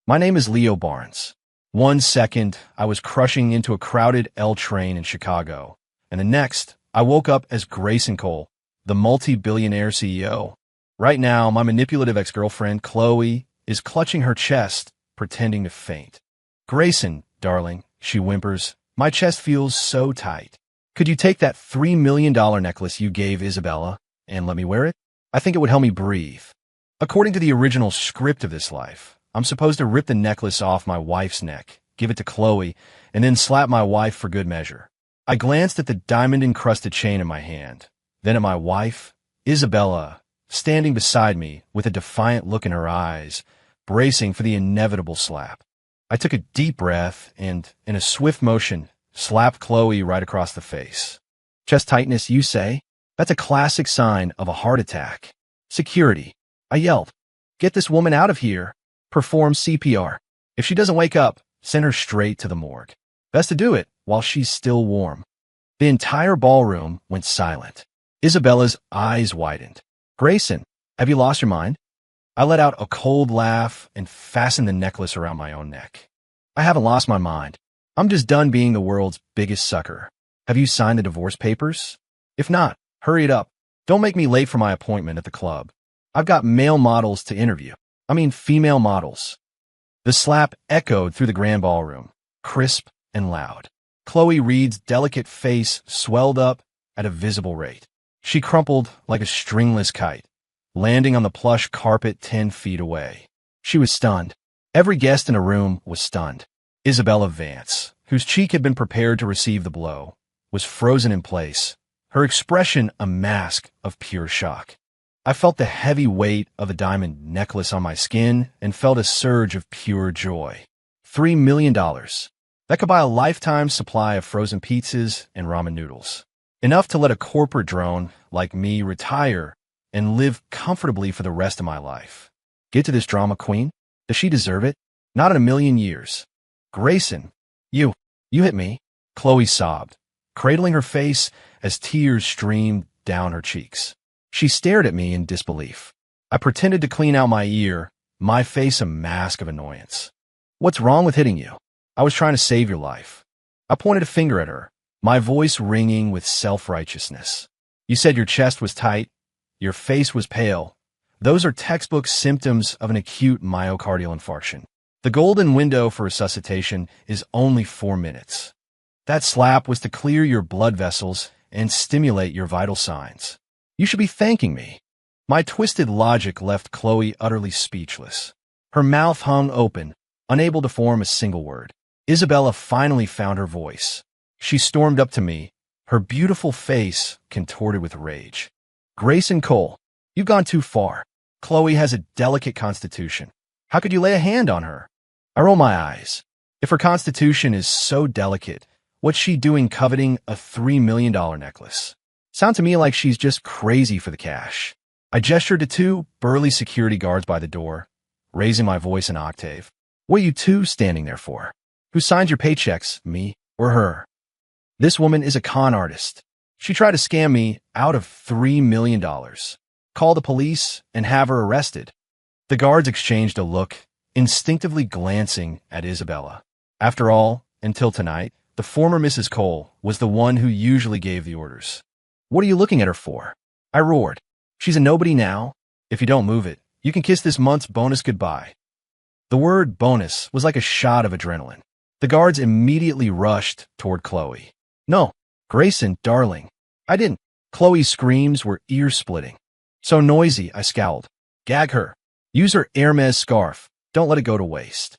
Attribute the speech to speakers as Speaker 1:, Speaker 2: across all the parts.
Speaker 1: My name is Leo Barnes. 1 second, I was crushing into a crowded L train in Chicago, and the next, I woke up as Grayson Cole, the multi-billionaire CEO. Right now, my manipulative ex-girlfriend, Chloe, is clutching her chest, pretending to faint. Grayson, darling, she whimpers, my chest feels so tight. Could you take that $3 million necklace you gave Isabella and let me wear it? I think it would help me breathe. According to the original script of this life, I'm supposed to rip the necklace off my wife's neck, give it to Chloe, and then slap my wife for good measure. I glanced at the diamond-encrusted chain in my hand, then at my wife, Isabella, standing beside me with a defiant look in her eyes, bracing for the inevitable slap. I took a deep breath and, in a swift motion, slapped Chloe right across the face. Chest tightness, you say? That's a classic sign of a heart attack. Security. I yelled. Get this woman out of here. Perform CPR. If she doesn't wake up, send her straight to the morgue. Best to do it while she's still warm. The entire ballroom went silent. Isabella's eyes widened. Grayson, have you lost your mind? I let out a cold laugh and fastened the necklace around my own neck. I haven't lost my mind. I'm just done being the world's biggest sucker. Have you signed the divorce papers? If not, hurry it up. Don't make me late for my appointment at the club. I've got male models to interview. I mean female models. The slap echoed through the grand ballroom, crisp and loud. Chloe Reed's delicate face swelled up at a visible rate. She crumpled like a stringless kite, landing on the plush carpet 10 feet away. She was stunned. Every guest in the room was stunned. Isabella Vance, whose cheek had been prepared to receive the blow, was frozen in place, her expression a mask of pure shock. I felt the heavy weight of a diamond necklace on my skin and felt a surge of pure joy. $3 million. That could buy a lifetime supply of frozen pizzas and ramen noodles. Enough to let a corporate drone like me retire and live comfortably for the rest of my life. Get to this drama queen? Does she deserve it? Not in a million years. Grayson, you hit me, Chloe sobbed, cradling her face as tears streamed down her cheeks. She stared at me in disbelief. I pretended to clean out my ear, my face a mask of annoyance. What's wrong with hitting you? I was trying to save your life. I pointed a finger at her, my voice ringing with self-righteousness. You said your chest was tight, your face was pale. Those are textbook symptoms of an acute myocardial infarction. The golden window for resuscitation is only 4 minutes. That slap was to clear your blood vessels and stimulate your vital signs. You should be thanking me. My twisted logic left Chloe utterly speechless. Her mouth hung open, unable to form a single word. Isabella finally found her voice. She stormed up to me, her beautiful face contorted with rage. Grayson Cole, you've gone too far. Chloe has a delicate constitution. How could you lay a hand on her? I roll my eyes. If her constitution is so delicate, what's she doing coveting a $3 million necklace? Sound to me like she's just crazy for the cash. I gestured to 2 burly security guards by the door, raising my voice an octave. What are you 2 standing there for? Who signed your paychecks, me or her? This woman is a con artist. She tried to scam me out of $3 million. Call the police and have her arrested. The guards exchanged a look, instinctively glancing at Isabella. After all, until tonight, the former Mrs. Cole was the one who usually gave the orders. What are you looking at her for? I roared. She's a nobody now. If you don't move it, you can kiss this month's bonus goodbye. The word bonus was like a shot of adrenaline. The guards immediately rushed toward Chloe. No, Grayson, darling. I didn't. Chloe's screams were ear-splitting. So noisy, I scowled. Gag her. Use her Hermes scarf. Don't let it go to waste.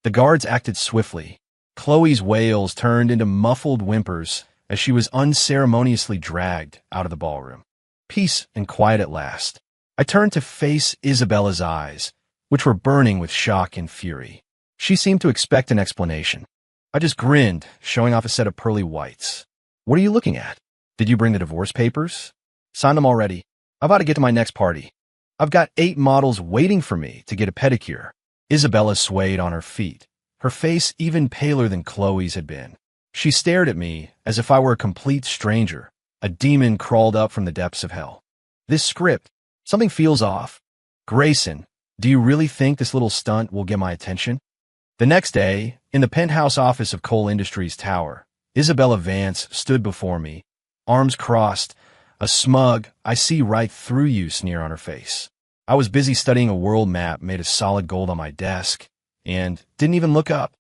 Speaker 1: The guards acted swiftly. Chloe's wails turned into muffled whimpers as she was unceremoniously dragged out of the ballroom. Peace and quiet at last. I turned to face Isabella's eyes, which were burning with shock and fury. She seemed to expect an explanation. I just grinned, showing off a set of pearly whites. What are you looking at? Did you bring the divorce papers? Sign them already. I've got to get to my next party. I've got 8 models waiting for me to get a pedicure. Isabella swayed on her feet, her face even paler than Chloe's had been. She stared at me as if I were a complete stranger, a demon crawled up from the depths of hell. This script, something feels off. Grayson, do you really think this little stunt will get my attention? The next day, in the penthouse office of Coal Industries Tower, Isabella Vance stood before me, arms crossed, a smug, "I see right through you" sneer on her face. I was busy studying a world map made of solid gold on my desk, and didn't even look up.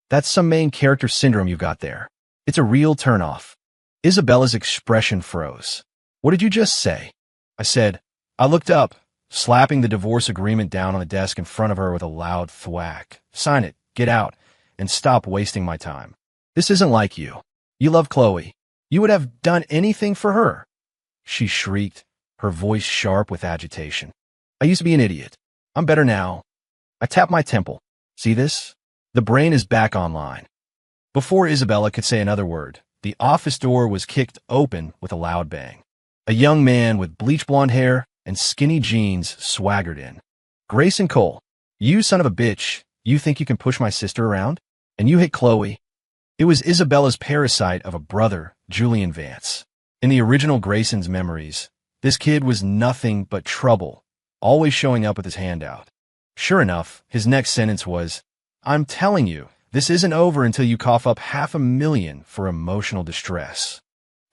Speaker 1: "That's some main character syndrome you've got there. It's a real turnoff." Isabella's expression froze. "What did you just say?" I said. I looked up, slapping the divorce agreement down on the desk in front of her with a loud thwack. "Sign it, get out, and stop wasting my time. This isn't like you. You love Chloe. You would have done anything for her." She shrieked, her voice sharp with agitation. "I used to be an idiot. I'm better now." I tapped my temple. "See this? The brain is back online." Before Isabella could say another word, the office door was kicked open with a loud bang. A young man with bleach blonde hair and skinny jeans swaggered in. "Grayson Cole, you son of a bitch, you think you can push my sister around? And you hit Chloe?" It was Isabella's parasite of a brother, Julian Vance. In the original Grayson's memories, this kid was nothing but trouble, always showing up with his hand out. Sure enough, his next sentence was, "I'm telling you, this isn't over until you cough up $500,000 for emotional distress."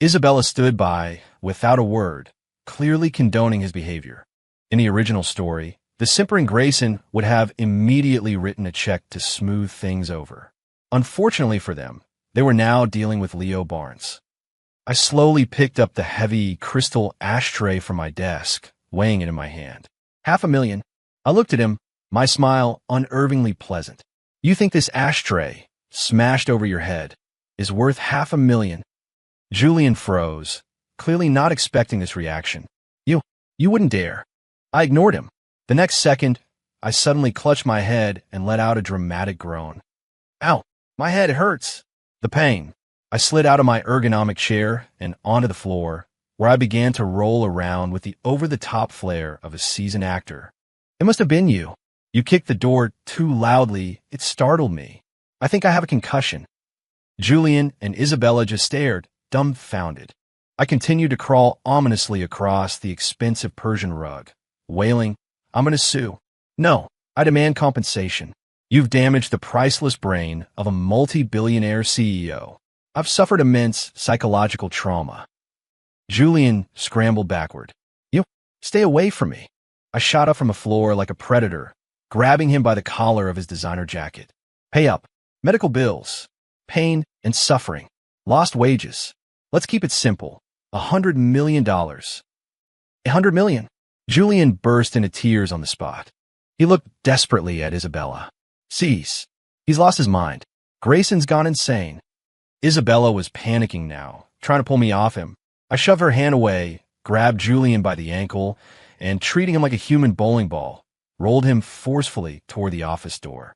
Speaker 1: Isabella stood by, without a word, clearly condoning his behavior. In the original story, the simpering Grayson would have immediately written a check to smooth things over. Unfortunately for them, they were now dealing with Leo Barnes. I slowly picked up the heavy crystal ashtray from my desk, weighing it in my hand. $500,000. I looked at him, my smile unnervingly pleasant. "You think this ashtray, smashed over your head, is worth $500,000? Julian froze, clearly not expecting this reaction. You wouldn't dare." I ignored him. The next second, I suddenly clutched my head and let out a dramatic groan. "Ow, my head hurts." The pain. I slid out of my ergonomic chair and onto the floor, where I began to roll around with the over-the-top flair of a seasoned actor. "It must have been you. You kicked the door too loudly. It startled me. I think I have a concussion." Julian and Isabella just stared, dumbfounded. I continued to crawl ominously across the expensive Persian rug, wailing, "I'm going to sue. No, I demand compensation. You've damaged the priceless brain of a multi-billionaire CEO. I've suffered immense psychological trauma." Julian scrambled backward. "You, stay away from me." I shot up from the floor like a predator, grabbing him by the collar of his designer jacket. "Pay up. Medical bills. Pain and suffering. Lost wages. Let's keep it simple. $100 million. $100 million. Julian burst into tears on the spot. He looked desperately at Isabella. "Cease. He's lost his mind. Grayson's gone insane." Isabella was panicking now, trying to pull me off him. I shoved her hand away, grabbed Julian by the ankle, and treating him like a human bowling ball, rolled him forcefully toward the office door.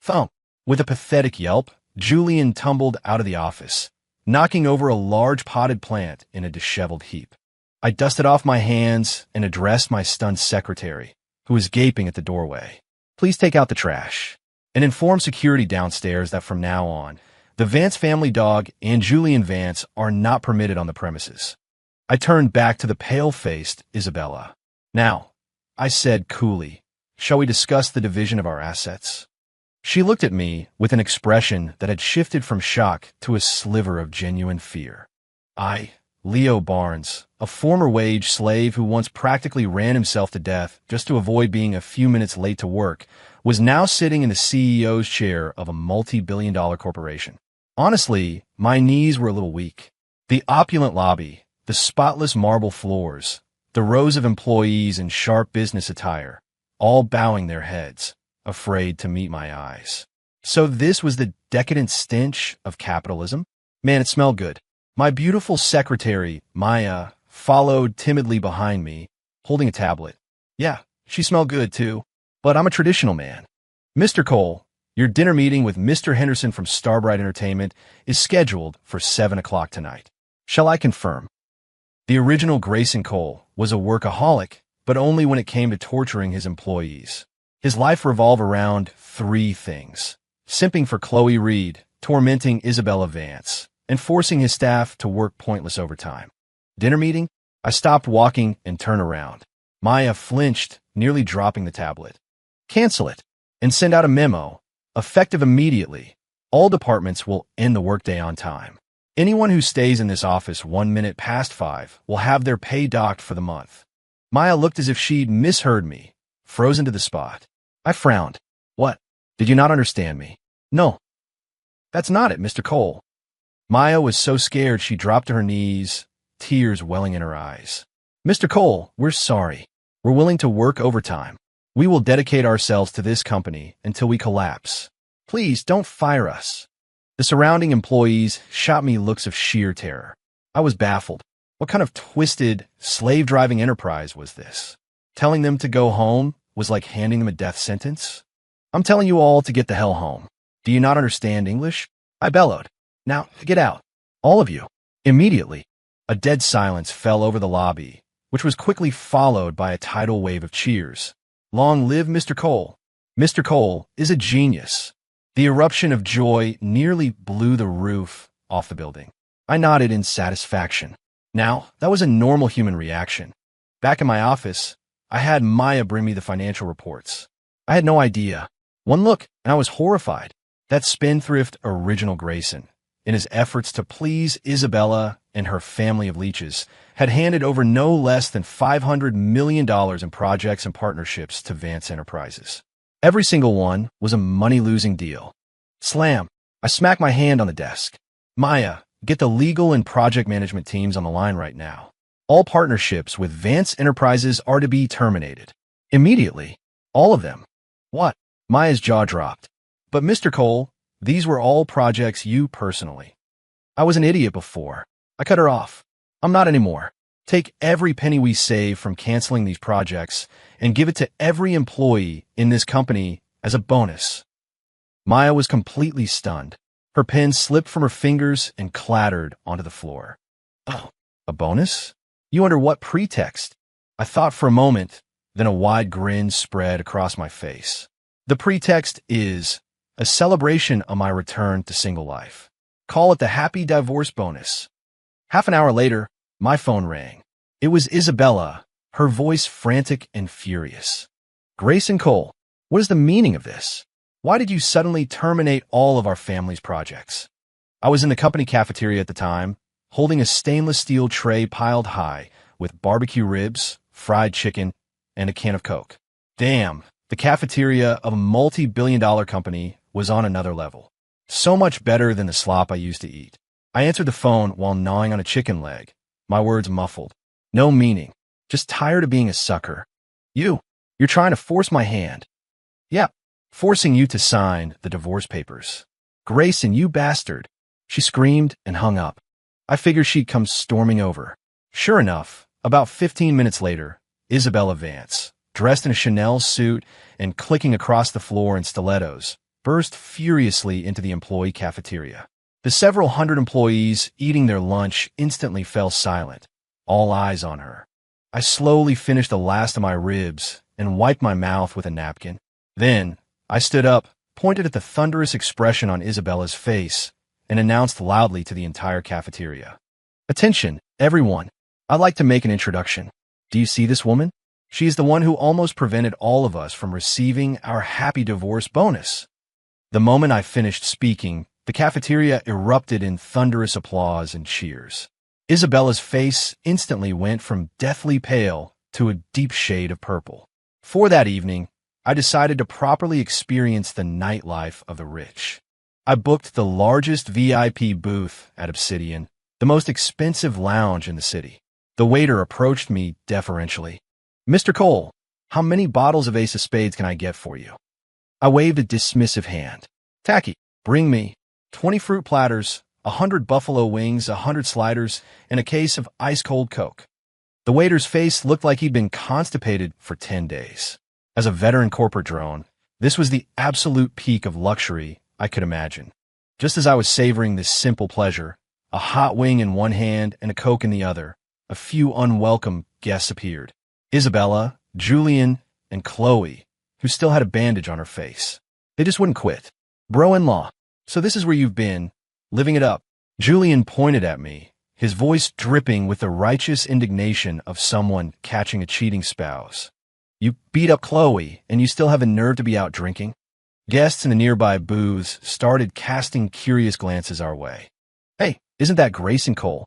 Speaker 1: Thump! With a pathetic yelp, Julian tumbled out of the office, knocking over a large potted plant in a disheveled heap. I dusted off my hands and addressed my stunned secretary, who was gaping at the doorway. "Please take out the trash, and inform security downstairs that from now on, the Vance family dog and Julian Vance are not permitted on the premises." I turned back to the pale-faced Isabella. "Now," I said coolly, "shall we discuss the division of our assets?" She looked at me with an expression that had shifted from shock to a sliver of genuine fear. Leo Barnes, a former wage slave who once practically ran himself to death just to avoid being a few minutes late to work, was now sitting in the CEO's chair of a multi-billion-dollar corporation. Honestly, my knees were a little weak. The opulent lobby, the spotless marble floors, the rows of employees in sharp business attire, all bowing their heads, afraid to meet my eyes. So this was the decadent stench of capitalism? Man, it smelled good. My beautiful secretary, Maya, followed timidly behind me, holding a tablet. Yeah, she smelled good too, but I'm a traditional man. "Mr. Cole, your dinner meeting with Mr. Henderson from Starbright Entertainment is scheduled for 7 o'clock tonight. Shall I confirm?" The original Grayson Cole was a workaholic, but only when it came to torturing his employees. His life revolved around 3 things: simping for Chloe Reed, tormenting Isabella Vance, and forcing his staff to work pointless overtime. "Dinner meeting?" I stopped walking and turned around. Maya flinched, nearly dropping the tablet. "Cancel it, and send out a memo. Effective immediately. All departments will end the workday on time. Anyone who stays in this office 1 minute past 5 will have their pay docked for the month. Maya looked as if she'd misheard me, frozen to the spot. I frowned. What? Did you not understand me? No. That's not it, Mr. Cole. Maya was so scared she dropped to her knees, tears welling in her eyes. Mr. Cole, we're sorry. We're willing to work overtime. We will dedicate ourselves to this company until we collapse. Please don't fire us. The surrounding employees shot me looks of sheer terror. I was baffled. What kind of twisted, slave-driving enterprise was this? Telling them to go home was like handing them a death sentence? I'm telling you all to get the hell home. Do you not understand English? I bellowed. Now, get out. All of you. Immediately. A dead silence fell over the lobby, which was quickly followed by a tidal wave of cheers. Long live Mr. Cole. Mr. Cole is a genius. The eruption of joy nearly blew the roof off the building. I nodded in satisfaction. Now, that was a normal human reaction. Back in my office, I had Maya bring me the financial reports. I had no idea. One look, and I was horrified. That spendthrift original Grayson, in his efforts to please Isabella and her family of leeches, had handed over no less than $500 million in projects and partnerships to Vance Enterprises. Every single one was a money-losing deal. Slam! I smacked my hand on the desk. Maya, get the legal and project management teams on the line right now. All partnerships with Vance Enterprises are to be terminated. Immediately. All of them. What? Maya's jaw dropped. But Mr. Cole, these were all projects you personally. I was an idiot before. I cut her off. I'm not anymore. Take every penny we save from canceling these projects and give it to every employee in this company as a bonus. Maya was completely stunned. Her pen slipped from her fingers and clattered onto the floor. Oh, a bonus? You under what pretext? I thought for a moment, then a wide grin spread across my face. The pretext is a celebration of my return to single life. Call it the happy divorce bonus. Half an hour later, my phone rang. It was Isabella, her voice frantic and furious. Grayson Cole, what is the meaning of this? Why did you suddenly terminate all of our family's projects? I was in the company cafeteria at the time, holding a stainless steel tray piled high with barbecue ribs, fried chicken, and a can of Coke. Damn, the cafeteria of a multi-billion-dollar company was on another level. So much better than the slop I used to eat. I answered the phone while gnawing on a chicken leg, my words muffled. No meaning, just tired of being a sucker. You're trying to force my hand. Yep, forcing you to sign the divorce papers. Grayson, you bastard. She screamed and hung up. I figured she'd come storming over. Sure enough, about 15 minutes later, Isabella Vance, dressed in a Chanel suit and clicking across the floor in stilettos, burst furiously into the employee cafeteria. The several hundred employees eating their lunch instantly fell silent, all eyes on her. I slowly finished the last of my ribs and wiped my mouth with a napkin. Then, I stood up, pointed at the thunderous expression on Isabella's face, and announced loudly to the entire cafeteria. Attention, everyone. I'd like to make an introduction. Do you see this woman? She is the one who almost prevented all of us from receiving our happy divorce bonus. The moment I finished speaking, the cafeteria erupted in thunderous applause and cheers. Isabella's face instantly went from deathly pale to a deep shade of purple. For that evening, I decided to properly experience the nightlife of the rich. I booked the largest VIP booth at Obsidian, the most expensive lounge in the city. The waiter approached me deferentially. Mr. Cole, how many bottles of Ace of Spades can I get for you? I waved a dismissive hand. Tacky, bring me 20 fruit platters, 100 buffalo wings, 100 sliders, and a case of ice-cold Coke. The waiter's face looked like he'd been constipated for 10 days. As a veteran corporate drone, this was the absolute peak of luxury I could imagine. Just as I was savoring this simple pleasure, a hot wing in one hand and a Coke in the other, a few unwelcome guests appeared. Isabella, Julian, and Chloe, who still had a bandage on her face. They just wouldn't quit. Bro-in-law, so this is where you've been, living it up. Julian pointed at me, his voice dripping with the righteous indignation of someone catching a cheating spouse. You beat up Chloe, and you still have the nerve to be out drinking? Guests in the nearby booths started casting curious glances our way. Hey, isn't that Grayson Cole?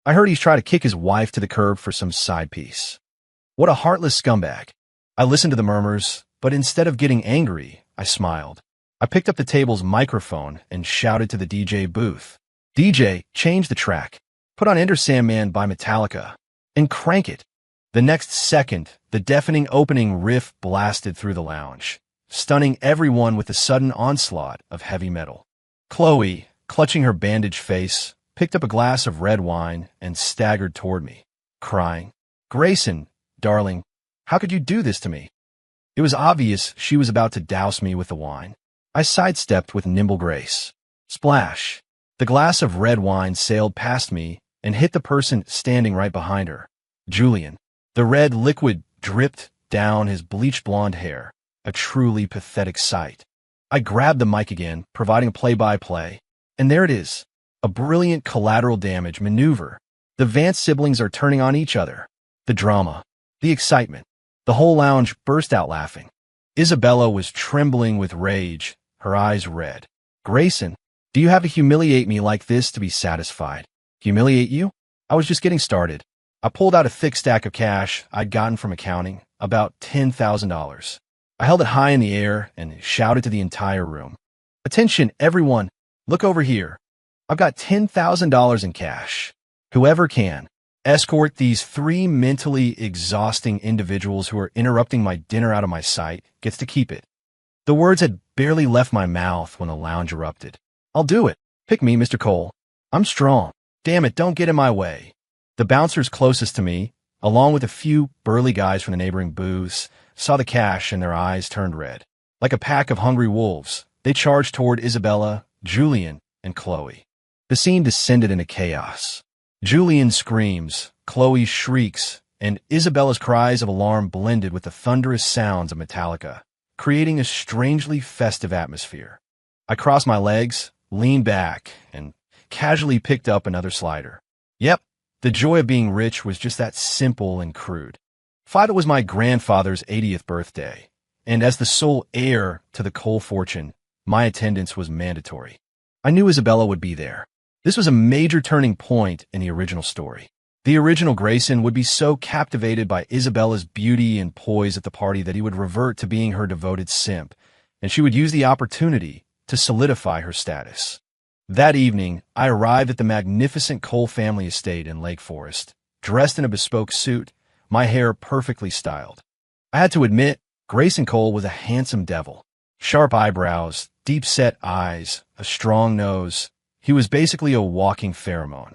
Speaker 1: I heard he's trying to kick his wife to the curb for some side piece. What a heartless scumbag. I listened to the murmurs, but instead of getting angry, I smiled. I picked up the table's microphone and shouted to the DJ booth. DJ, change the track. Put on Enter Sandman by Metallica. And crank it. The next second, the deafening opening riff blasted through the lounge, stunning everyone with the sudden onslaught of heavy metal. Chloe, clutching her bandaged face, picked up a glass of red wine and staggered toward me, crying, "Grayson, darling, how could you do this to me?" It was obvious she was about to douse me with the wine. I sidestepped with nimble grace. Splash! The glass of red wine sailed past me and hit the person standing right behind her, Julian. The red liquid dripped down his bleached blonde hair, a truly pathetic sight. I grabbed the mic again, providing a play-by-play, and there it is, a brilliant collateral damage maneuver. The Vance siblings are turning on each other. The drama, the excitement. The whole lounge burst out laughing. Isabella was trembling with rage, her eyes red. "Grayson, do you have to humiliate me like this to be satisfied?" "Humiliate you? I was just getting started." I pulled out a thick stack of cash I'd gotten from accounting, about $10,000. I held it high in the air and shouted to the entire room. "Attention, everyone, look over here. I've got $10,000 in cash. Whoever can, escort these three mentally exhausting individuals who are interrupting my dinner out of my sight gets to keep it." The words had barely left my mouth when the lounge erupted. "I'll do it. Pick me, Mr. Cole. I'm strong. Damn it, don't get in my way." The bouncers closest to me, along with a few burly guys from the neighboring booths, saw the cash and their eyes turned red. Like a pack of hungry wolves, they charged toward Isabella, Julian, and Chloe. The scene descended into chaos. Julian's screams, Chloe's shrieks, and Isabella's cries of alarm blended with the thunderous sounds of Metallica, creating a strangely festive atmosphere. I crossed my legs, leaned back, and casually picked up another slider. Yep, the joy of being rich was just that simple and crude. It was my grandfather's 80th birthday, and as the sole heir to the Cole fortune, my attendance was mandatory. I knew Isabella would be there. This was a major turning point in the original story. The original Grayson would be so captivated by Isabella's beauty and poise at the party that he would revert to being her devoted simp, and she would use the opportunity to solidify her status. That evening, I arrived at the magnificent Cole family estate in Lake Forest, dressed in a bespoke suit, my hair perfectly styled. I had to admit, Grayson Cole was a handsome devil. Sharp eyebrows, deep-set eyes, a strong nose. He was basically a walking pheromone.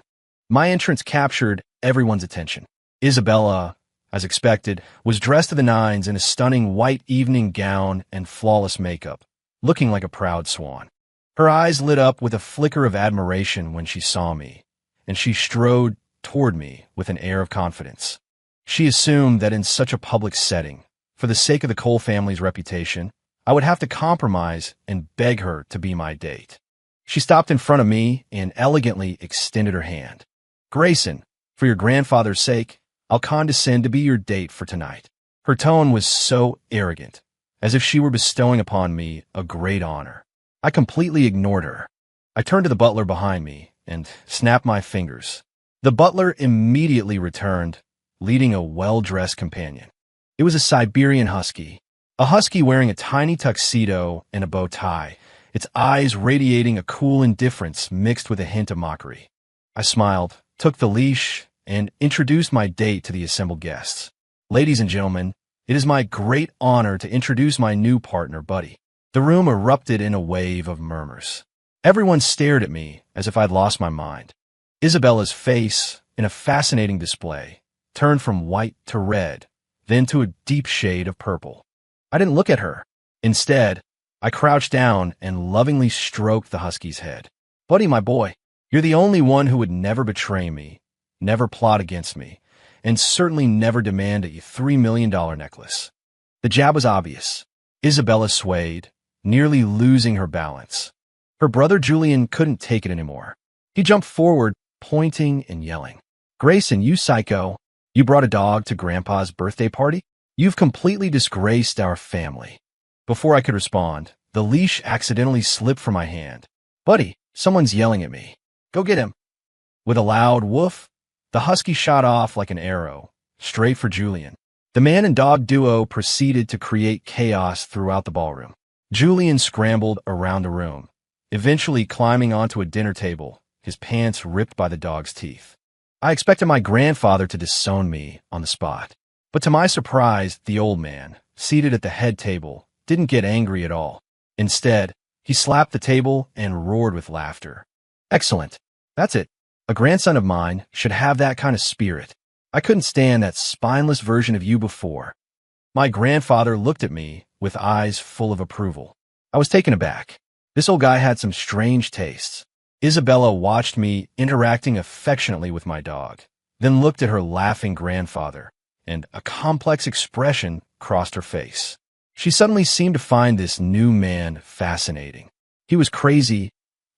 Speaker 1: My entrance captured everyone's attention. Isabella, as expected, was dressed to the nines in a stunning white evening gown and flawless makeup, looking like a proud swan. Her eyes lit up with a flicker of admiration when she saw me, and she strode toward me with an air of confidence. She assumed that in such a public setting, for the sake of the Cole family's reputation, I would have to compromise and beg her to be my date. She stopped in front of me and elegantly extended her hand. "Grayson, for your grandfather's sake, I'll condescend to be your date for tonight." Her tone was so arrogant, as if she were bestowing upon me a great honor. I completely ignored her. I turned to the butler behind me and snapped my fingers. The butler immediately returned, leading a well-dressed companion. It was a Siberian husky, a husky wearing a tiny tuxedo and a bow tie, its eyes radiating a cool indifference mixed with a hint of mockery. I smiled, took the leash, and introduced my date to the assembled guests. "Ladies and gentlemen, it is my great honor to introduce my new partner, Buddy." The room erupted in a wave of murmurs. Everyone stared at me as if I'd lost my mind. Isabella's face, in a fascinating display, turned from white to red, then to a deep shade of purple. I didn't look at her. Instead, I crouched down and lovingly stroked the husky's head. "Buddy, my boy, you're the only one who would never betray me, never plot against me, and certainly never demand a $3 million necklace." The jab was obvious. Isabella swayed, nearly losing her balance. Her brother Julian couldn't take it anymore. He jumped forward, pointing and yelling. "Grayson, you psycho. You brought a dog to Grandpa's birthday party? You've completely disgraced our family." Before I could respond, The leash accidentally slipped from my hand. "Buddy, someone's yelling at me. Go get him." With a loud woof, the husky shot off like an arrow, straight for Julian. The man and dog duo proceeded to create chaos throughout the ballroom. Julian scrambled around the room, eventually climbing onto a dinner table, his pants ripped by the dog's teeth. I expected my grandfather to disown me on the spot. But to my surprise, the old man, seated at the head table, didn't get angry at all. Instead, he slapped the table and roared with laughter. "Excellent. That's it. A grandson of mine should have that kind of spirit. I couldn't stand that spineless version of you before." My grandfather looked at me with eyes full of approval. I was taken aback. This old guy had some strange tastes. Isabella watched me interacting affectionately with my dog, then looked at her laughing grandfather, and a complex expression crossed her face. She suddenly seemed to find this new man fascinating. He was crazy,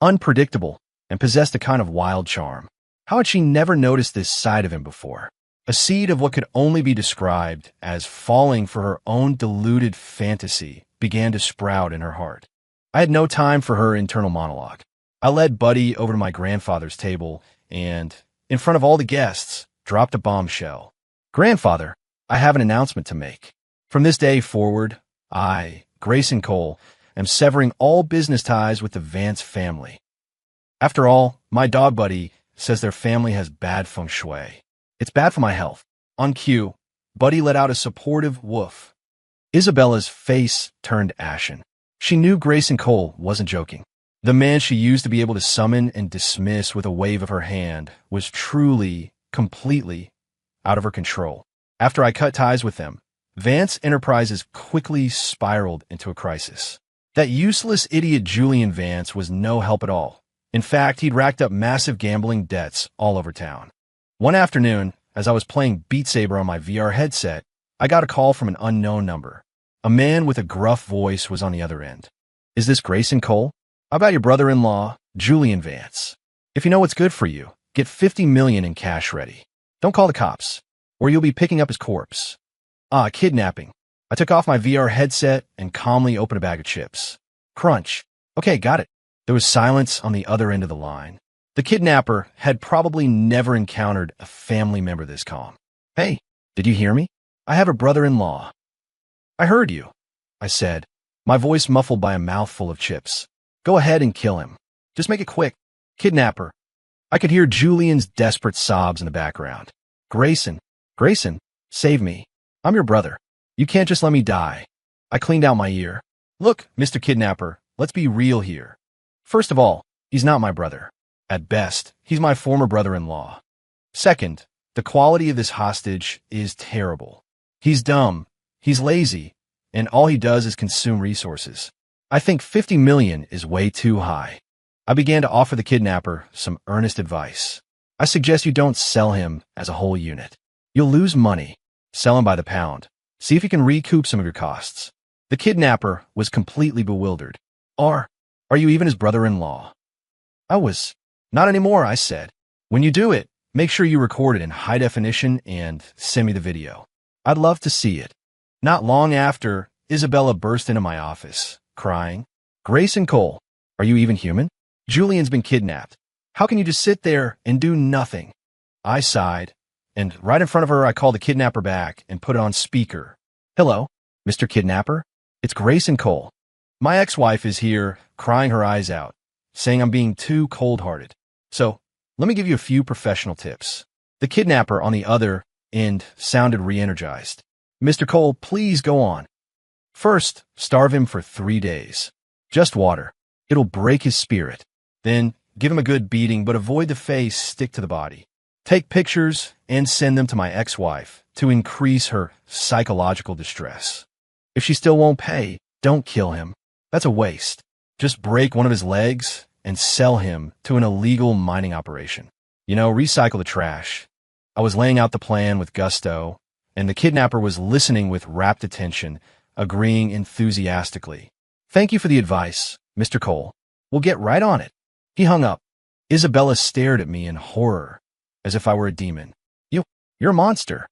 Speaker 1: unpredictable, and possessed a kind of wild charm. How had she never noticed this side of him before? A seed of what could only be described as falling for her own deluded fantasy began to sprout in her heart. I had no time for her internal monologue. I led Buddy over to my grandfather's table and, in front of all the guests, dropped a bombshell. "Grandfather, I have an announcement to make. From this day forward, I, Grayson Cole, am severing all business ties with the Vance family. After all, my dog Buddy says their family has bad feng shui. It's bad for my health." On cue, Buddy let out a supportive woof. Isabella's face turned ashen. She knew Grayson Cole wasn't joking. The man she used to be able to summon and dismiss with a wave of her hand was truly, completely out of her control. After I cut ties with them, Vance Enterprises quickly spiraled into a crisis. That useless idiot Julian Vance was no help at all. In fact, he'd racked up massive gambling debts all over town. One afternoon, as I was playing Beat Saber on my VR headset, I got a call from an unknown number. A man with a gruff voice was on the other end. "Is this Grayson Cole? How about your brother-in-law, Julian Vance? If you know what's good for you, get $50 million in cash ready. Don't call the cops, or you'll be picking up his corpse." Kidnapping. I took off my VR headset and calmly opened a bag of chips. Crunch. "Okay, got it." There was silence on the other end of the line. The kidnapper had probably never encountered a family member this calm. "Hey, did you hear me? I have a brother-in-law." "I heard you," I said, my voice muffled by a mouthful of chips. "Go ahead and kill him. Just make it quick." "Kidnapper." I could hear Julian's desperate sobs in the background. Grayson, save me. I'm your brother. You can't just let me die." I cleaned out my ear. "Look, Mr. Kidnapper, let's be real here. First of all, he's not my brother. At best, he's my former brother-in-law. Second, the quality of this hostage is terrible. He's dumb, he's lazy, and all he does is consume resources. I think 50 million is way too high." I began to offer the kidnapper some earnest advice. "I suggest you don't sell him as a whole unit. You'll lose money. Sell him by the pound. See if you can recoup some of your costs." The kidnapper was completely bewildered. Are you even his brother-in-law?" I was. "Not anymore," I said. "When you do it, make sure you record it in high definition and send me the video. I'd love to see it." Not long after, Isabella burst into my office, crying, "Grayson Cole, are you even human? Julian's been kidnapped. How can you just sit there and do nothing?" I sighed, and right in front of her, I called the kidnapper back and put it on speaker. "Hello, Mr. Kidnapper? It's Grayson Cole. My ex-wife is here, crying her eyes out, saying I'm being too cold-hearted. So, let me give you a few professional tips." The kidnapper on the other end sounded re-energized. "Mr. Cole, please go on." "First, starve him for 3 days. Just water. It'll break his spirit. Then, give him a good beating, but avoid the face, stick to the body. Take pictures and send them to my ex-wife to increase her psychological distress. If she still won't pay, don't kill him. That's a waste. Just break one of his legs and sell him to an illegal mining operation. Recycle the trash." I was laying out the plan with gusto, and the kidnapper was listening with rapt attention, agreeing enthusiastically. "Thank you for the advice, Mr. Cole. We'll get right on it." He hung up. Isabella stared at me in horror, as if I were a demon. You're a monster."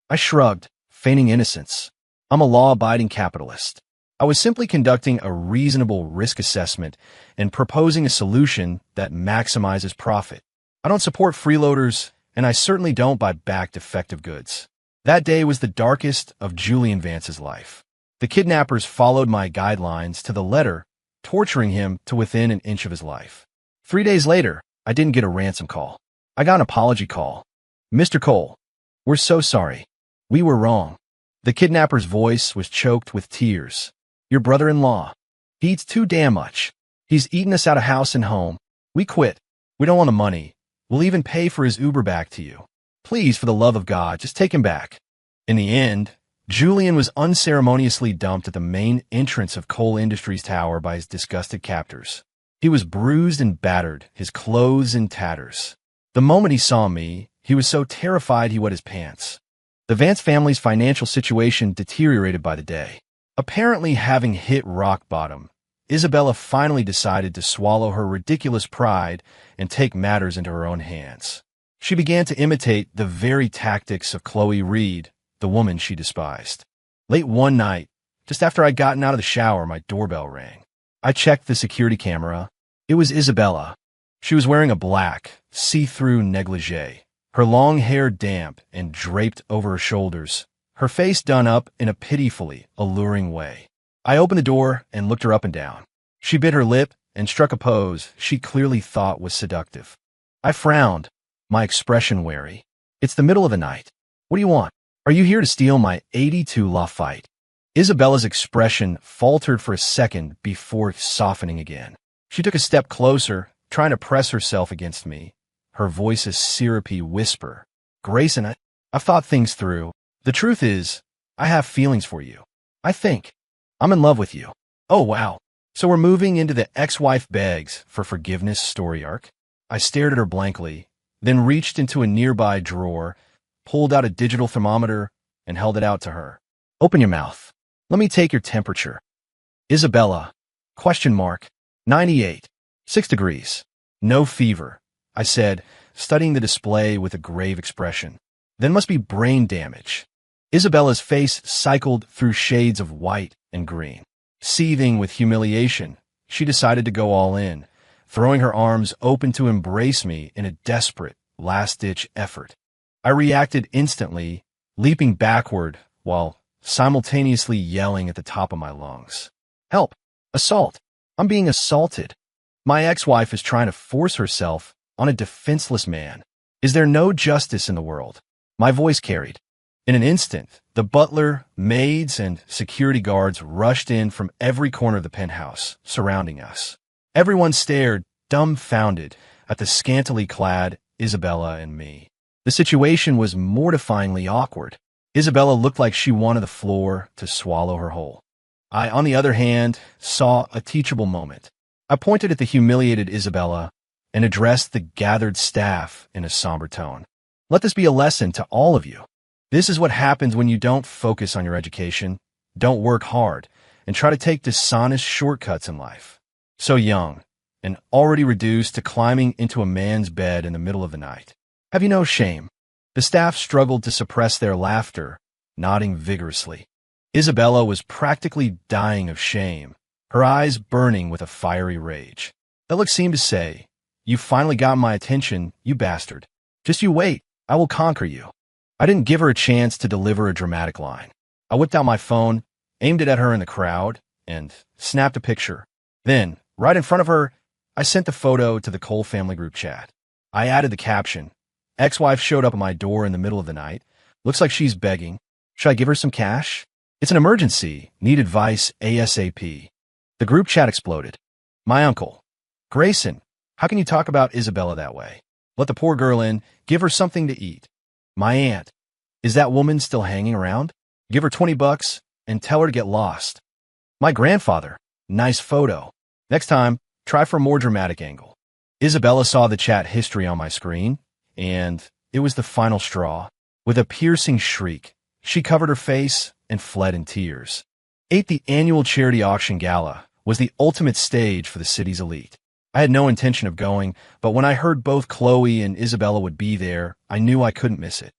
Speaker 1: I shrugged, feigning innocence. "I'm a law-abiding capitalist. I I was simply conducting a reasonable risk assessment and proposing a solution that maximizes profit. I don't support freeloaders, and I certainly don't buy back defective goods. That day was the darkest of Julian Vance's life. The kidnappers followed my guidelines to the letter, torturing him to within an inch of his life. 3 days later, I didn't get a ransom call. I got an apology call. "Mr. Cole, we're so sorry. We were wrong." The kidnapper's voice was choked with tears. "Your brother-in-law. He eats too damn much. He's eaten us out of house and home. We quit. We don't want the money. We'll even pay for his Uber back to you. Please, for the love of God, just take him back." In the end, Julian was unceremoniously dumped at the main entrance of Cole Industries Tower by his disgusted captors. He was bruised and battered, his clothes in tatters. The moment he saw me, he was so terrified he wet his pants. The Vance family's financial situation deteriorated by the day. Apparently having hit rock bottom, Isabella finally decided to swallow her ridiculous pride and take matters into her own hands. She began to imitate the very tactics of Chloe Reed, the woman she despised. Late one night, just after I'd gotten out of the shower, my doorbell rang. I checked the security camera. It was Isabella. She was wearing a black, see-through negligee, her long hair damp and draped over her shoulders, her face done up in a pitifully alluring way. I opened the door and looked her up and down. She bit her lip and struck a pose she clearly thought was seductive. I frowned, my expression wary. "It's the middle of the night. What do you want? Are you here to steal my 82 Lafite?" Isabella's expression faltered for a second before softening again. She took a step closer, trying to press herself against me, her voice a syrupy whisper. "Grayson, I've thought things through. The truth is, I have feelings for you. I think. I'm in love with you." "Oh, wow. So we're moving into the ex-wife begs for forgiveness story arc?" I stared at her blankly, then reached into a nearby drawer, pulled out a digital thermometer, and held it out to her. "Open your mouth. Let me take your temperature." "Isabella, question mark, 98, 6 degrees. No fever," I said, studying the display with a grave expression. "Then must be brain damage." Isabella's face cycled through shades of white and green. Seething with humiliation, she decided to go all in, throwing her arms open to embrace me in a desperate, last-ditch effort. I reacted instantly, leaping backward while simultaneously yelling at the top of my lungs. "Help! Assault! I'm being assaulted. My ex-wife is trying to force herself on a defenseless man. Is there no justice in the world?" My voice carried. In an instant, the butler, maids, and security guards rushed in from every corner of the penthouse, surrounding us. Everyone stared, dumbfounded, at the scantily clad Isabella and me. The situation was mortifyingly awkward. Isabella looked like she wanted the floor to swallow her whole. I, on the other hand, saw a teachable moment. I pointed at the humiliated Isabella and addressed the gathered staff in a somber tone. "Let this be a lesson to all of you. This is what happens when you don't focus on your education, don't work hard, and try to take dishonest shortcuts in life. So young, and already reduced to climbing into a man's bed in the middle of the night. Have you no shame?" The staff struggled to suppress their laughter, nodding vigorously. Isabella was practically dying of shame, her eyes burning with a fiery rage. That look seemed to say, "You finally got my attention, you bastard. Just you wait, I will conquer you." I didn't give her a chance to deliver a dramatic line. I whipped out my phone, aimed it at her in the crowd, and snapped a picture. Then, right in front of her, I sent the photo to the Cole family group chat. I added the caption, "Ex-wife showed up at my door in the middle of the night. Looks like she's begging. Should I give her some cash? It's an emergency. Need advice ASAP." The group chat exploded. "My uncle. Grayson, how can you talk about Isabella that way? Let the poor girl in. Give her something to eat. My aunt. Is that woman still hanging around? Give her $20 and tell her to get lost. My grandfather. Nice photo. Next time, try for a more dramatic angle." Isabella saw the chat history on my screen, and it was the final straw. With a piercing shriek, she covered her face and fled in tears. The annual charity auction gala was the ultimate stage for the city's elite. I had no intention of going, but when I heard both Chloe and Isabella would be there, I knew I couldn't miss it.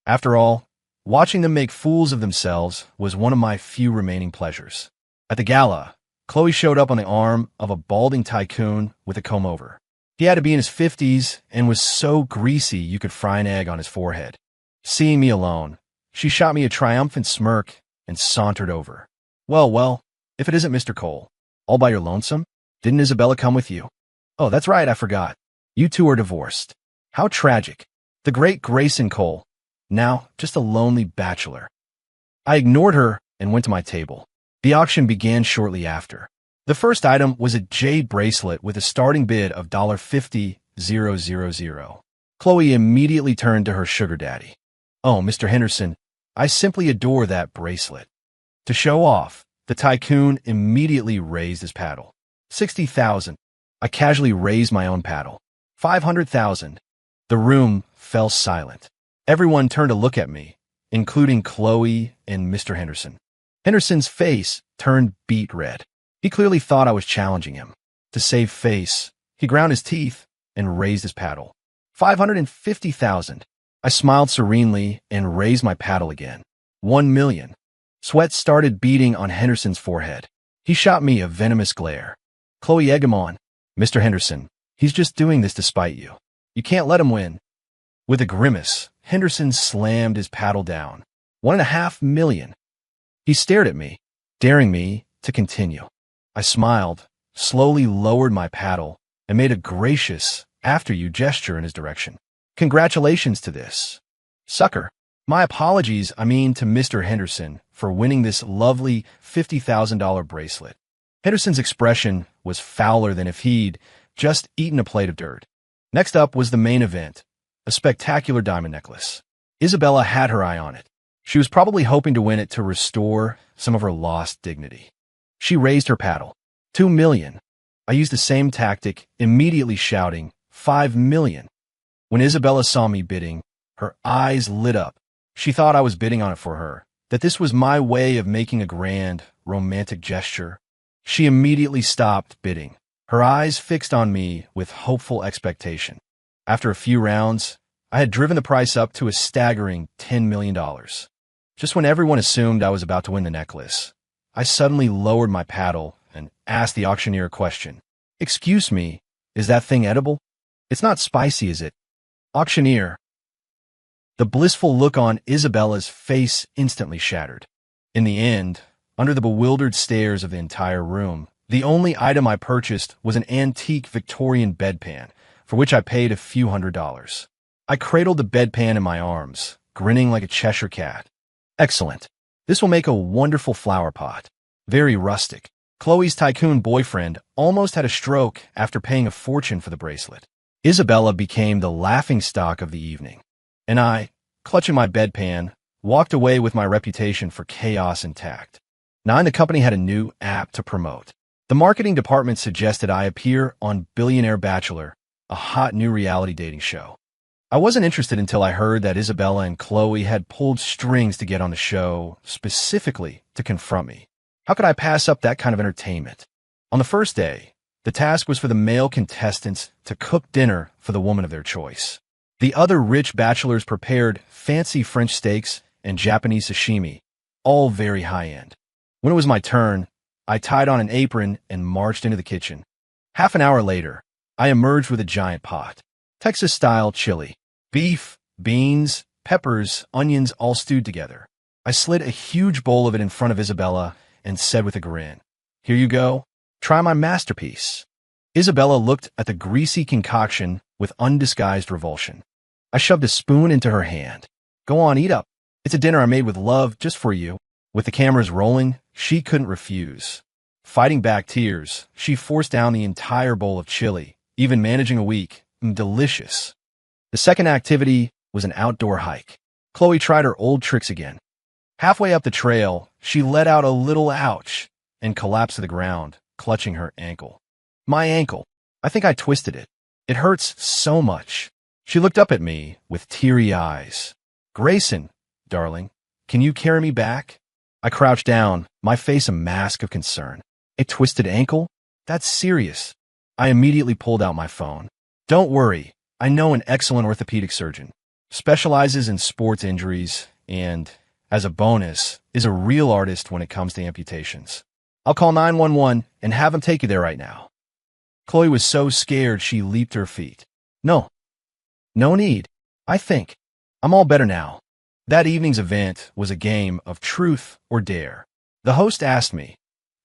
Speaker 1: After all, watching them make fools of themselves was one of my few remaining pleasures. At the gala, Chloe showed up on the arm of a balding tycoon with a comb-over. He had to be in his 50s and was so greasy you could fry an egg on his forehead. Seeing me alone, she shot me a triumphant smirk and sauntered over. Well, if it isn't Mr. Cole. All by your lonesome? Didn't Isabella come with you? Oh, that's right, I forgot. You two are divorced. How tragic. The great Grayson Cole. Now, just a lonely bachelor. I ignored her and went to my table. The auction began shortly after. The first item was a jade bracelet with a starting bid of $50,000. Chloe immediately turned to her sugar daddy. Oh, Mr. Henderson, I simply adore that bracelet. To show off, the tycoon immediately raised his paddle. $60,000. I casually raised my own paddle. $500,000. The room fell silent. Everyone turned to look at me, including Chloe and Mr. Henderson. Henderson's face turned beet red. He clearly thought I was challenging him. To save face, he ground his teeth and raised his paddle. $550,000. I smiled serenely and raised my paddle again. $1 million. Sweat started beading on Henderson's forehead. He shot me a venomous glare. Chloe, egg him on. Mr. Henderson, he's just doing this to spite you. You can't let him win. With a grimace, Henderson slammed his paddle down. $1.5 million. He stared at me, daring me to continue. I smiled, slowly lowered my paddle, and made a gracious after you gesture in his direction. Congratulations to this sucker. My apologies, to Mr. Henderson for winning this lovely $50,000 bracelet. Henderson's expression was fouler than if he'd just eaten a plate of dirt. Next up was the main event, a spectacular diamond necklace. Isabella had her eye on it. She was probably hoping to win it to restore some of her lost dignity. She raised her paddle. $2 million. I used the same tactic, immediately shouting, $5 million. When Isabella saw me bidding, her eyes lit up. She thought I was bidding on it for her, that this was my way of making a grand, romantic gesture. She immediately stopped bidding, her eyes fixed on me with hopeful expectation. After a few rounds, I had driven the price up to a staggering $10 million. Just when everyone assumed I was about to win the necklace, I suddenly lowered my paddle and asked the auctioneer a question. Excuse me, is that thing edible? It's not spicy, is it? Auctioneer. The blissful look on Isabella's face instantly shattered. In the end, under the bewildered stares of the entire room, the only item I purchased was an antique Victorian bedpan, for which I paid a few $100s. I cradled the bedpan in my arms, grinning like a Cheshire cat. Excellent. This will make a wonderful flower pot. Very rustic. Chloe's tycoon boyfriend almost had a stroke after paying a fortune for the bracelet. Isabella became the laughingstock of the evening, and I, clutching my bedpan, walked away with my reputation for chaos intact. Now the company had a new app to promote. The marketing department suggested I appear on Billionaire Bachelor, a hot new reality dating show. I wasn't interested until I heard that Isabella and Chloe had pulled strings to get on the show, specifically to confront me. How could I pass up that kind of entertainment? On the first day, the task was for the male contestants to cook dinner for the woman of their choice. The other rich bachelors prepared fancy French steaks and Japanese sashimi, all very high-end. When it was my turn, I tied on an apron and marched into the kitchen. Half an hour later, I emerged with a giant pot. Texas-style chili. Beef, beans, peppers, onions all stewed together. I slid a huge bowl of it in front of Isabella and said with a grin, "Here you go. Try my masterpiece." Isabella looked at the greasy concoction with undisguised revulsion. I shoved a spoon into her hand. "Go on, eat up. It's a dinner I made with love just for you." With the cameras rolling, she couldn't refuse. Fighting back tears, she forced down the entire bowl of chili, even managing a week. Delicious. The second activity was an outdoor hike. Chloe tried her old tricks again. Halfway up the trail, she let out a little ouch and collapsed to the ground, clutching her ankle. My ankle. I think I twisted it. It hurts so much. She looked up at me with teary eyes. "Grayson, darling, can you carry me back?" I crouched down, my face a mask of concern. A twisted ankle? That's serious. I immediately pulled out my phone. "Don't worry. I know an excellent orthopedic surgeon. Specializes in sports injuries and, as a bonus, is a real artist when it comes to amputations. I'll call 911 and have him take you there right now. Chloe was so scared she leaped to her feet. No, no need. I think I'm all better now. That evening's event was a game of truth or dare. The host asked me,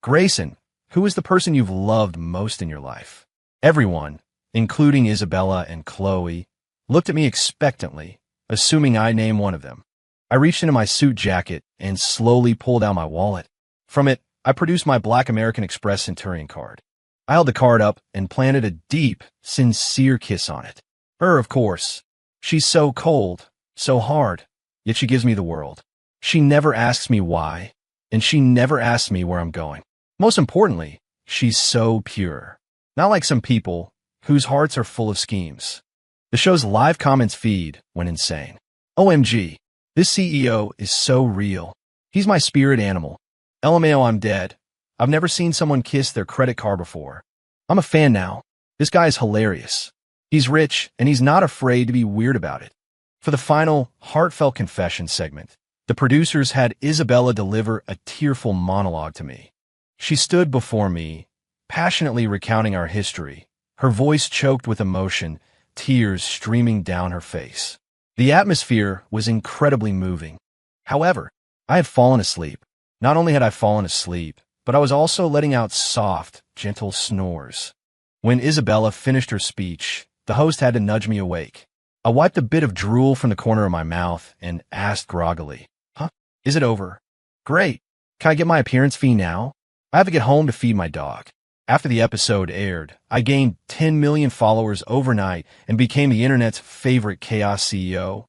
Speaker 1: Grayson, who is the person you've loved most in your life? Everyone, including Isabella and Chloe, looked at me expectantly, assuming I named one of them. I reached into my suit jacket and slowly pulled out my wallet. From it, I produced my Black American Express Centurion card. I held the card up and planted a deep, sincere kiss on it. Her, of course. She's so cold, so hard, yet she gives me the world. She never asks me why, and she never asks me where I'm going. Most importantly, she's so pure. Not like some people whose hearts are full of schemes. The show's live comments feed went insane. OMG, this CEO is so real. He's my spirit animal. LMAO, I'm dead. I've never seen someone kiss their credit card before. I'm a fan now. This guy is hilarious. He's rich, and he's not afraid to be weird about it. For the final heartfelt confession segment, the producers had Isabella deliver a tearful monologue to me. She stood before me, passionately recounting our history, her voice choked with emotion, tears streaming down her face. The atmosphere was incredibly moving. However, I had fallen asleep. Not only had I fallen asleep, but I was also letting out soft, gentle snores. When Isabella finished her speech, the host had to nudge me awake. I wiped a bit of drool from the corner of my mouth and asked groggily, Huh? Is it over? Great. Can I get my appearance fee now? I have to get home to feed my dog. After the episode aired, I gained 10 million followers overnight and became the internet's favorite chaos CEO.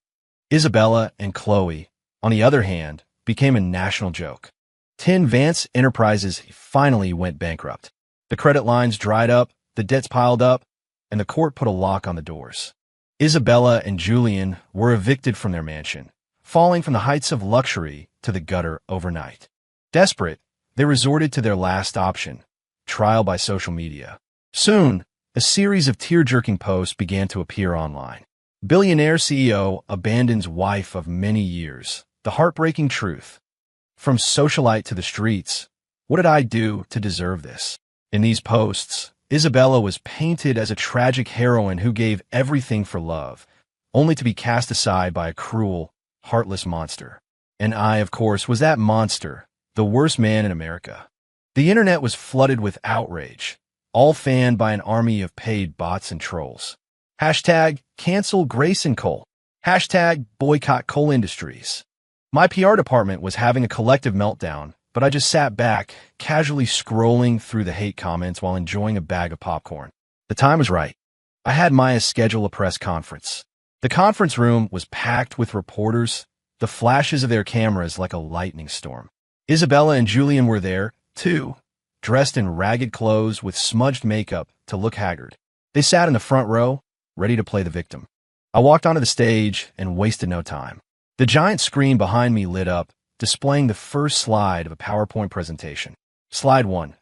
Speaker 1: Isabella and Chloe, on the other hand, became a national joke. 10 Vances Enterprises finally went bankrupt. The credit lines dried up, the debts piled up, and the court put a lock on the doors. Isabella and Julian were evicted from their mansion, falling from the heights of luxury to the gutter overnight. Desperate, they resorted to their last option, trial by social media. Soon, a series of tear-jerking posts began to appear online. Billionaire CEO abandons wife of many years. The heartbreaking truth. From socialite to the streets, what did I do to deserve this? In these posts, Isabella was painted as a tragic heroine who gave everything for love, only to be cast aside by a cruel, heartless monster. And I, of course, was that monster, the worst man in America. The internet was flooded with outrage, all fanned by an army of paid bots and trolls. Hashtag cancel Grayson Cole. Hashtag boycott coal industries. My PR department was having a collective meltdown, but I just sat back, casually scrolling through the hate comments while enjoying a bag of popcorn. The time was right. I had Maya schedule a press conference. The conference room was packed with reporters, the flashes of their cameras like a lightning storm. Isabella and Julian were there, too, dressed in ragged clothes with smudged makeup to look haggard. They sat in the front row, ready to play the victim. I walked onto the stage and wasted no time. The giant screen behind me lit up, displaying the first slide of a PowerPoint presentation. Slide 1.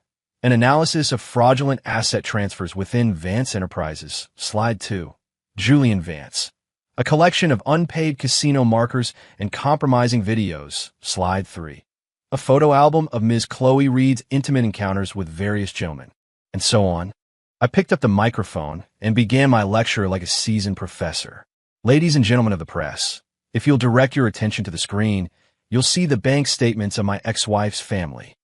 Speaker 1: An analysis of fraudulent asset transfers within Vances Enterprises. Slide 2. Julian Vance. A collection of unpaid casino markers and compromising videos. Slide 3. A photo album of Ms. Chloe Reed's intimate encounters with various gentlemen. And so on. I picked up the microphone and began my lecture like a seasoned professor. Ladies and gentlemen of the press, if you'll direct your attention to the screen, you'll see the bank statements of my ex-wife's family.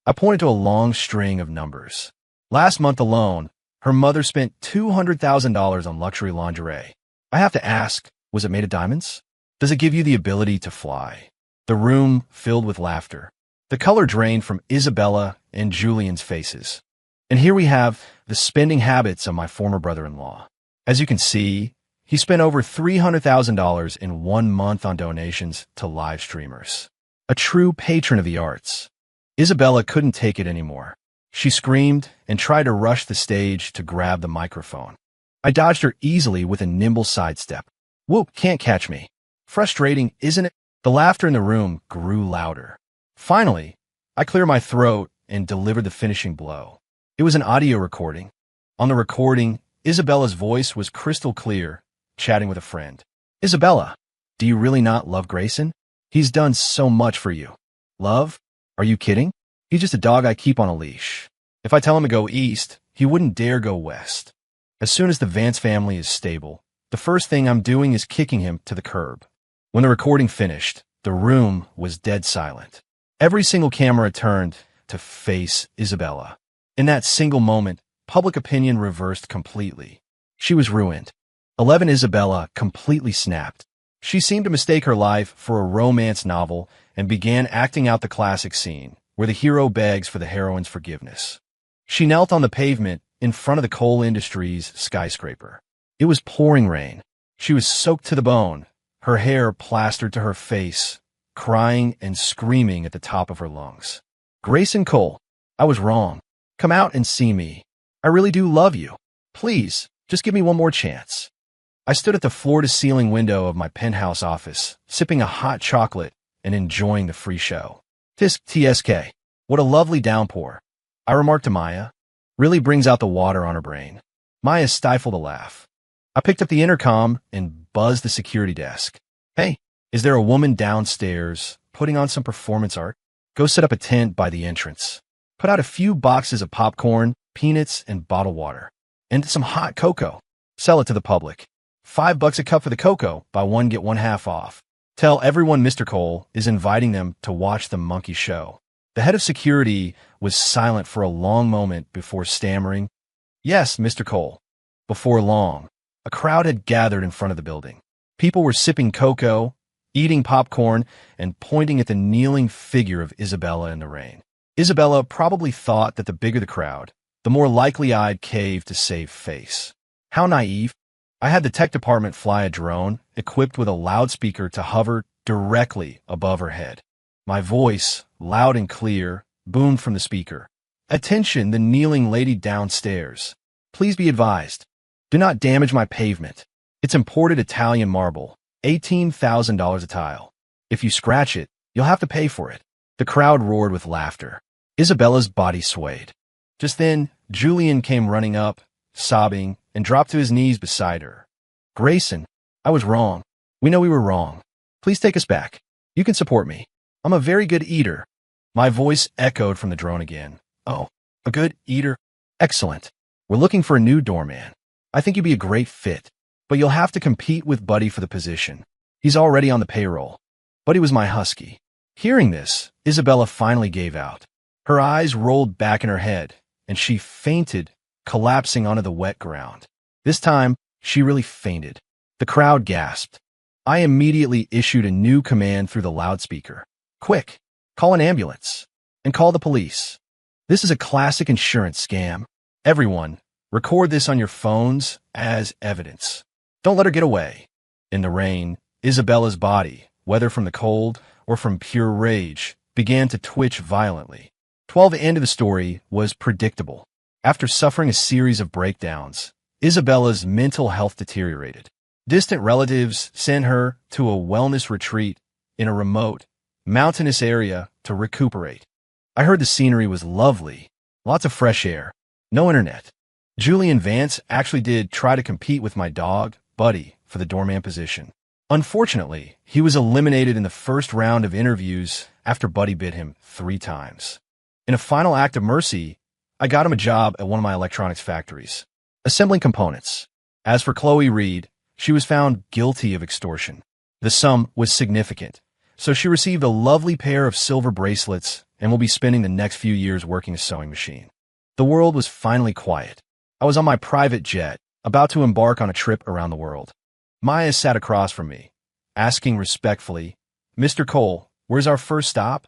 Speaker 1: I pointed to a long string of numbers. Last month alone, her mother spent $200,000 on luxury lingerie. I have to ask, was it made of diamonds? Does it give you the ability to fly? The room filled with laughter. The color drained from Isabella and Julian's faces. And here we have the spending habits of my former brother-in-law. As you can see, he spent over $300,000 in 1 month on donations to live streamers. A true patron of the arts. Isabella couldn't take it anymore. She screamed and tried to rush the stage to grab the microphone. I dodged her easily with a nimble sidestep. Whoop, can't catch me. Frustrating, isn't it? The laughter in the room grew louder. Finally, I cleared my throat and delivered the finishing blow. It was an audio recording. On the recording, Isabella's voice was crystal clear, chatting with a friend. Isabella, do you really not love Grayson? He's done so much for you. Love? Are you kidding? He's just a dog I keep on a leash. If I tell him to go east, he wouldn't dare go west. As soon as the Vance family is stable, the first thing I'm doing is kicking him to the curb. When the recording finished, the room was dead silent. Every single camera turned to face Isabella. In that single moment, public opinion reversed completely. She was ruined. 11 Isabella completely snapped. She seemed to mistake her life for a romance novel and began acting out the classic scene where the hero begs for the heroine's forgiveness. She knelt on the pavement in front of the coal industry's skyscraper. It was pouring rain. She was soaked to the bone, her hair plastered to her face, crying and screaming at the top of her lungs. Grayson Cole, I was wrong. Come out and see me. I really do love you. Please, just give me one more chance. I stood at the floor-to-ceiling window of my penthouse office, sipping a hot chocolate and enjoying the free show. Tisk TSK. What a lovely downpour. I remarked to Maya. Really brings out the water on her brain. Maya stifled a laugh. I picked up the intercom and buzzed the security desk. Hey, is there a woman downstairs putting on some performance art? Go set up a tent by the entrance. Put out a few boxes of popcorn, peanuts, and bottled water. And some hot cocoa. Sell it to the public. $5 a cup for the cocoa, buy one get one half off. Tell everyone Mr. Cole is inviting them to watch the monkey show. The head of security was silent for a long moment before stammering, Yes, Mr. Cole. Before long, a crowd had gathered in front of the building. People were sipping cocoa, eating popcorn, and pointing at the kneeling figure of Isabella in the rain. Isabella probably thought that the bigger the crowd, the more likely I'd cave to save face. How naive. I had the tech department fly a drone equipped with a loudspeaker to hover directly above her head. My voice, loud and clear, boomed from the speaker. Attention, the kneeling lady downstairs. Please be advised. Do not damage my pavement. It's imported Italian marble, $18,000 a tile. If you scratch it, you'll have to pay for it. The crowd roared with laughter. Isabella's body swayed. Just then, Julian came running up, sobbing, and dropped to his knees beside her. Grayson, I was wrong. We know we were wrong. Please take us back. You can support me. I'm a very good eater. My voice echoed from the drone again. Oh, a good eater? Excellent. We're looking for a new doorman. I think you'd be a great fit, but you'll have to compete with Buddy for the position. He's already on the payroll. Buddy was my husky. Hearing this, Isabella finally gave out. Her eyes rolled back in her head, and she fainted, collapsing onto the wet ground. This time, she really fainted. The crowd gasped. I immediately issued a new command through the loudspeaker. Quick, call an ambulance, and call the police. This is a classic insurance scam. Everyone, record this on your phones as evidence. Don't let her get away. In the rain, Isabella's body, whether from the cold or from pure rage, began to twitch violently. The end of the story was predictable. After suffering a series of breakdowns, Isabella's mental health deteriorated. Distant relatives sent her to a wellness retreat in a remote, mountainous area to recuperate. I heard the scenery was lovely, lots of fresh air, no internet. Julian Vance actually did try to compete with my dog, Buddy, for the doorman position. Unfortunately, he was eliminated in the first round of interviews after Buddy bit him 3 times. In a final act of mercy, I got him a job at one of my electronics factories, assembling components. As for Chloe Reed, she was found guilty of extortion. The sum was significant, so she received a lovely pair of silver bracelets and will be spending the next few years working a sewing machine. The world was finally quiet. I was on my private jet, about to embark on a trip around the world. Maya sat across from me, asking respectfully, Mr. Cole, where's our first stop?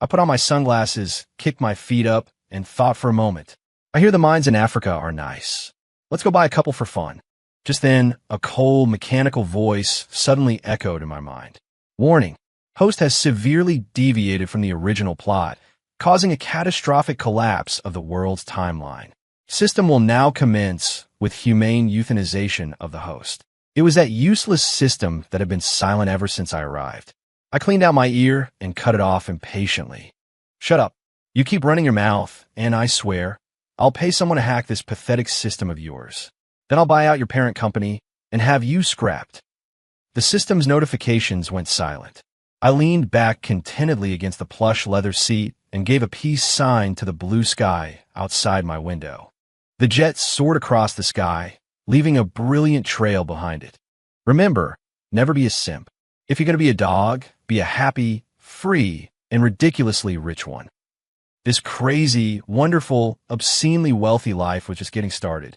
Speaker 1: I put on my sunglasses, kicked my feet up, and thought for a moment. I hear the mines in Africa are nice. Let's go buy a couple for fun. Just then, a cold, mechanical voice suddenly echoed in my mind. Warning, host has severely deviated from the original plot, causing a catastrophic collapse of the world's timeline. System will now commence with humane euthanization of the host. It was that useless system that had been silent ever since I arrived. I cleaned out my ear and cut it off impatiently. Shut up. You keep running your mouth, and I swear, I'll pay someone to hack this pathetic system of yours. Then I'll buy out your parent company and have you scrapped. The system's notifications went silent. I leaned back contentedly against the plush leather seat and gave a peace sign to the blue sky outside my window. The jet soared across the sky, leaving a brilliant trail behind it. Remember, never be a simp. If you're going to be a dog, be a happy, free, and ridiculously rich one. This crazy, wonderful, obscenely wealthy life was just getting started.